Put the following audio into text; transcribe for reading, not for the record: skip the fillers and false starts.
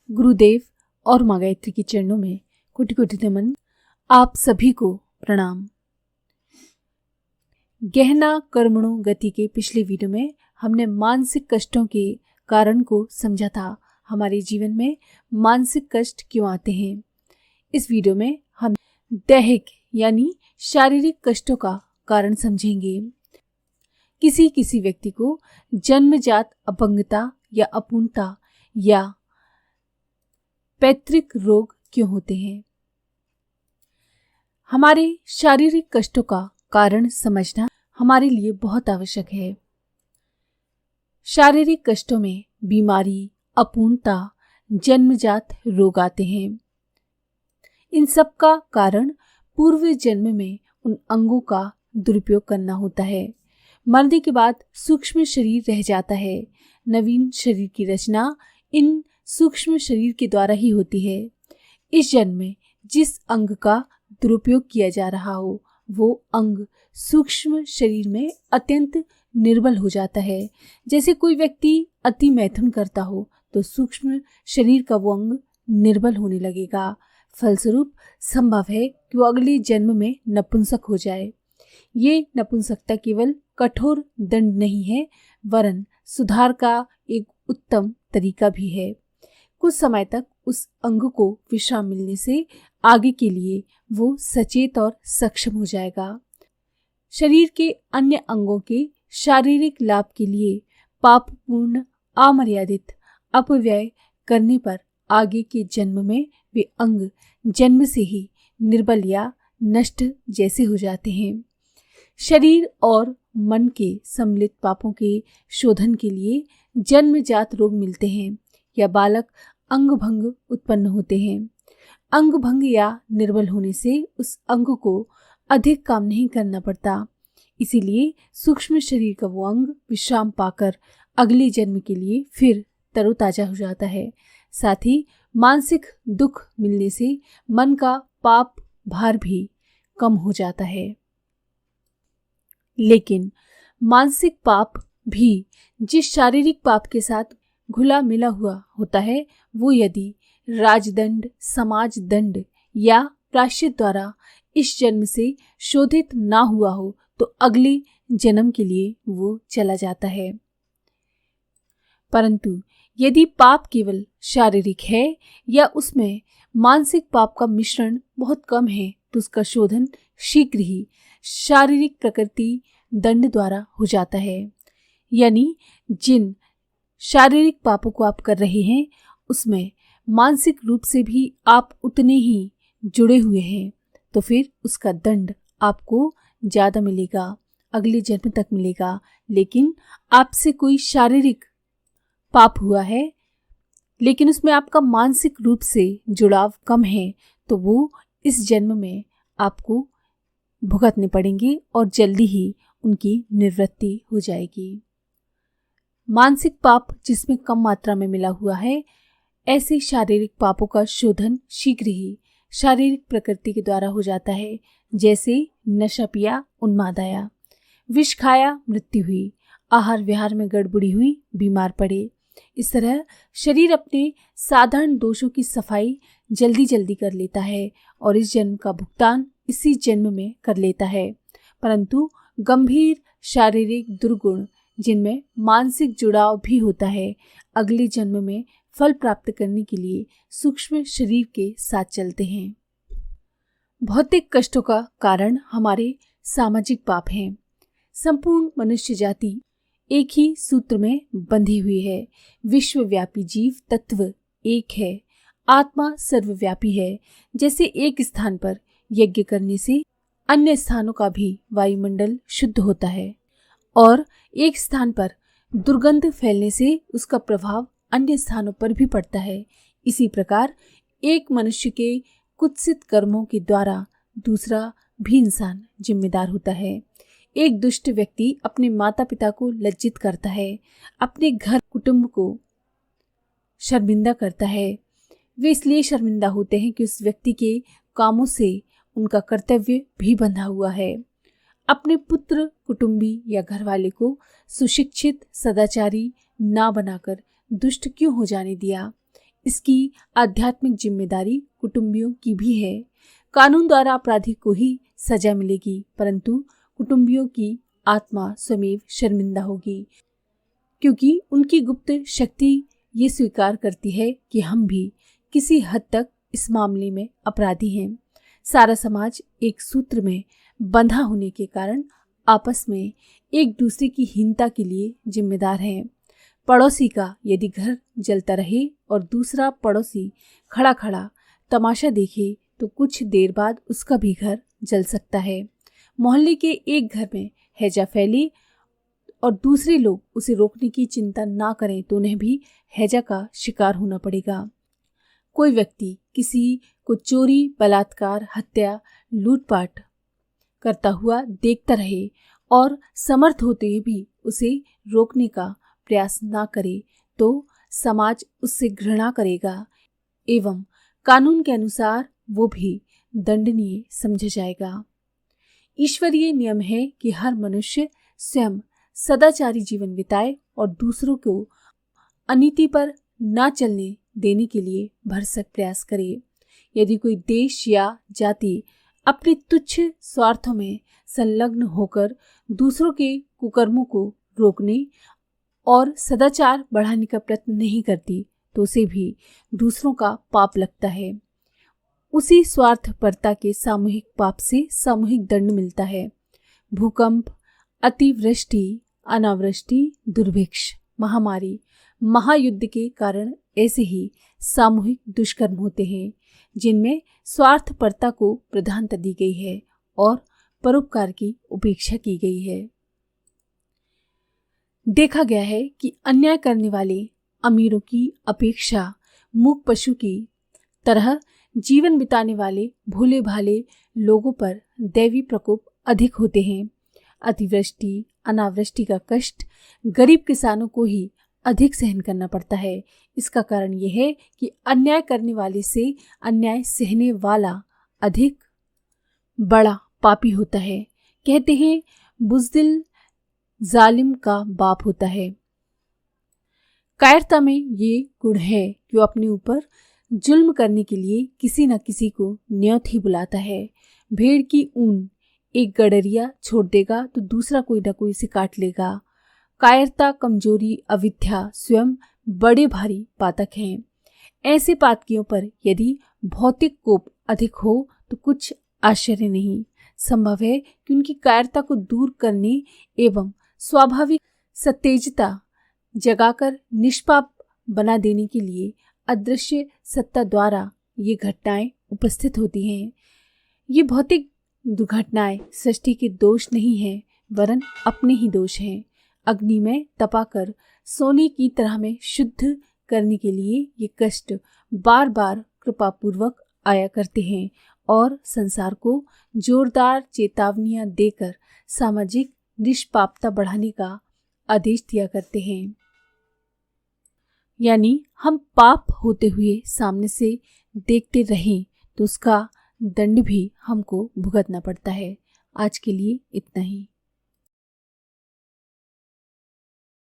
गुरुदेव और माँ गायत्री के चरणों में कोटि कोटि नमन। आप सभी को प्रणाम। गहना कर्मणो गति के पिछले वीडियो में हमने मानसिक कष्टों के कारण को समझा था। हमारे जीवन में मानसिक कष्ट क्यों आते हैं। इस वीडियो में हम दैहिक यानी शारीरिक कष्टों का कारण समझेंगे। किसी व्यक्ति को जन्मजात अपंगता या अपूर्णता या पैतृक रोग क्यों होते हैं। हमारे शारीरिक कष्टों का कारण समझना हमारे लिए बहुत आवश्यक है। शारीरिक कष्टों में बीमारी, अपूर्णता, जन्मजात रोग आते हैं। इन सब का कारण पूर्व जन्म में उन अंगों का दुरुपयोग करना होता है। मरने के बाद सूक्ष्म शरीर रह जाता है। नवीन शरीर की रचना इन सूक्ष्म शरीर के द्वारा ही होती है। इस जन्म में जिस अंग का दुरुपयोग किया जा रहा हो वो अंग सूक्ष्म शरीर में अत्यंत निर्बल हो जाता है। जैसे कोई व्यक्ति अति मैथुन करता हो तो सूक्ष्म शरीर का वो अंग निर्बल होने लगेगा। फलस्वरूप संभव है कि वो अगले जन्म में नपुंसक हो जाए। ये नपुंसकता केवल कठोर दंड नहीं है वरन सुधार का एक उत्तम तरीका भी है। कुछ समय तक उस अंग को विश्राम मिलने से आगे के लिए वो सचेत और सक्षम हो जाएगा। शरीर के अन्य अंगों के शारीरिक लाभ के लिए पापपूर्ण अमर्यादित अपव्यय करने पर आगे के जन्म में वे अंग जन्म से ही निर्बल या नष्ट जैसे हो जाते हैं। शरीर और मन के सम्मिलित पापों के शोधन के लिए जन्मजात रोग मिलते हैं या बालक अंग भंग उत्पन्न होते हैं। अंग भंग या निर्बल होने से उस अंग को अधिक काम नहीं करना पड़ता। इसीलिए सूक्ष्म शरीर का वो अंग विश्राम पाकर अगले जन्म के लिए फिर तरोताजा हो जाता है। साथ ही मानसिक दुख मिलने से मन का पाप भार भी कम हो जाता है। लेकिन मानसिक पाप भी जिस शारीरिक पाप के साथ घुला मिला हुआ होता है वो यदि राजदंड, समाज दंड या प्रायश्चित द्वारा इस जन्म से शोधित ना हुआ हो तो अगले जन्म के लिए वो चला जाता है। परंतु यदि पाप केवल शारीरिक है या उसमें मानसिक पाप का मिश्रण बहुत कम है तो उसका शोधन शीघ्र ही शारीरिक प्रकृति दंड द्वारा हो जाता है। यानी जिन शारीरिक पापों को आप कर रहे हैं उसमें मानसिक रूप से भी आप उतने ही जुड़े हुए हैं तो फिर उसका दंड आपको ज्यादा मिलेगा, अगले जन्म तक मिलेगा। लेकिन आपसे कोई शारीरिक पाप हुआ है लेकिन उसमें आपका मानसिक रूप से जुड़ाव कम है तो वो इस जन्म में आपको भुगतने पड़ेंगे और जल्दी ही उनकी निवृत्ति हो जाएगी। मानसिक पाप जिसमें कम मात्रा में मिला हुआ है ऐसे शारीरिक पापों का शोधन शीघ्र ही शारीरिक प्रकृति के द्वारा हो जाता है। जैसे नशा पिया, उन्माद आया, विष खाया, मृत्यु हुई, आहार विहार में गड़बड़ी हुई, बीमार पड़े। इस तरह शरीर अपने साधारण दोषों की सफाई जल्दी जल्दी कर लेता है और इस जन्म का भुगतान इसी जन्म में कर लेता है। परंतु गंभीर शारीरिक दुर्गुण जिनमें मानसिक जुड़ाव भी होता है अगले जन्म में फल प्राप्त करने के लिए सूक्ष्म शरीर के साथ चलते हैं। भौतिक कष्टों का कारण हमारे सामाजिक पाप हैं। संपूर्ण मनुष्य जाति एक ही सूत्र में बंधी हुई है। विश्वव्यापी जीव तत्व एक है। आत्मा सर्वव्यापी है। जैसे एक स्थान पर यज्ञ करने से अन्य स्थानों का भी वायुमंडल शुद्ध होता है और एक स्थान पर दुर्गंध फैलने से उसका प्रभाव अन्य स्थानों पर भी पड़ता है। इसी प्रकार एक मनुष्य के कुत्सित कर्मों के द्वारा दूसरा भी इंसान जिम्मेदार होता है। एक दुष्ट व्यक्ति अपने माता पिता को लज्जित करता है, अपने घर कुटुंब को शर्मिंदा करता है। वे इसलिए शर्मिंदा होते हैं कि उस व्यक्ति के कामों से उनका कर्तव्य भी बंधा हुआ है। अपने पुत्र, कुटुंबी या घरवाले को सुशिक्षित, सदाचारी ना बनाकर दुष्ट क्यों हो जाने दिया। इसकी आध्यात्मिक जिम्मेदारी कुटुंबियों की भी है। कानून द्वारा अपराधी को ही सजा मिलेगी, परंतु कुटुंबियों की आत्मा स्वयं शर्मिंदा होगी, क्योंकि उनकी गुप्त शक्ति ये स्वीकार करती है कि हम भी किसी हद तक इस मामले में अपराधी हैं। सारा समाज एक सूत्र में बंधा होने के कारण आपस में एक दूसरे की हीनता के लिए जिम्मेदार है। पड़ोसी का यदि घर जलता रहे और दूसरा पड़ोसी खड़ा खड़ा तमाशा देखे तो कुछ देर बाद उसका भी घर जल सकता है। मोहल्ले के एक घर में हैजा फैले और दूसरे लोग उसे रोकने की चिंता ना करें तो उन्हें भी हैजा का शिकार होना पड़ेगा। कोई व्यक्ति किसी को चोरी, बलात्कार, हत्या, लूटपाट करता हुआ देखता रहे और समर्थ होते हुए भी उसे रोकने का प्रयास ना करे तो समाज उससे घृणा करेगा एवं कानून के अनुसार वो भी दंडनीय समझा जाएगा। ईश्वरीय नियम है कि हर मनुष्य स्वयं सदाचारी जीवन बिताए और दूसरों को अनीति पर ना चलने देने के लिए भरसक प्रयास करे। यदि कोई देश या जाति अपने तुच्छ स्वार्थों में संलग्न होकर दूसरों के कुकर्मों को रोकने और सदाचार बढ़ाने का प्रयत्न नहीं करती तो उसे भी दूसरों का पाप लगता है। उसी स्वार्थपरता के सामूहिक पाप से सामूहिक दंड मिलता है। भूकंप, अतिवृष्टि, अनावृष्टि, दुर्भिक्ष, महामारी, महायुद्ध के कारण ऐसे ही सामूहिक दुष्कर्म होते हैं जिनमें स्वार्थपरता को प्रधानता दी गई है और परोपकार की उपेक्षा की गई है। देखा गया है कि अन्याय करने वाले अमीरों की अपेक्षा मूक पशु की तरह जीवन बिताने वाले भोले भाले लोगों पर दैवी प्रकोप अधिक होते हैं। अतिवृष्टि, अनावृष्टि का कष्ट गरीब किसानों को ही अधिक सहन करना पड़ता है। इसका कारण यह है कि अन्याय करने वाले से अन्याय सहने वाला अधिक बड़ा पापी होता है। कहते हैं बुज़दिल जालिम का बाप होता है। कायरता में ये गुण है कि वो अपने ऊपर जुल्म करने के लिए किसी न किसी को न्योत ही बुलाता है। भेड़ की ऊन एक गडरिया छोड़ देगा तो दूसरा कोई न कोई इसे काट लेगा। कायरता, कमजोरी, अविद्या स्वयं बड़े भारी पातक हैं। ऐसे पातकियों पर यदि भौतिक कोप अधिक हो तो कुछ आश्चर्य नहीं। संभव है कि उनकी कायरता को दूर करने एवं स्वाभाविक सतेजता जगाकर निष्पाप बना देने के लिए अदृश्य सत्ता द्वारा ये घटनाएं उपस्थित होती हैं। ये भौतिक दुर्घटनाएं सृष्टि के दोष नहीं हैं, वरन अपने ही दोष हैं। अग्नि में तपाकर सोने की तरह में शुद्ध करने के लिए ये कष्ट बार बार कृपापूर्वक आया करते हैं और संसार को जोरदार चेतावनियां देकर सामाजिक निष्पापता बढ़ाने का आदेश दिया करते हैं। यानी हम पाप होते हुए सामने से देखते रहें तो उसका दंड भी हमको भुगतना पड़ता है। आज के लिए इतना ही।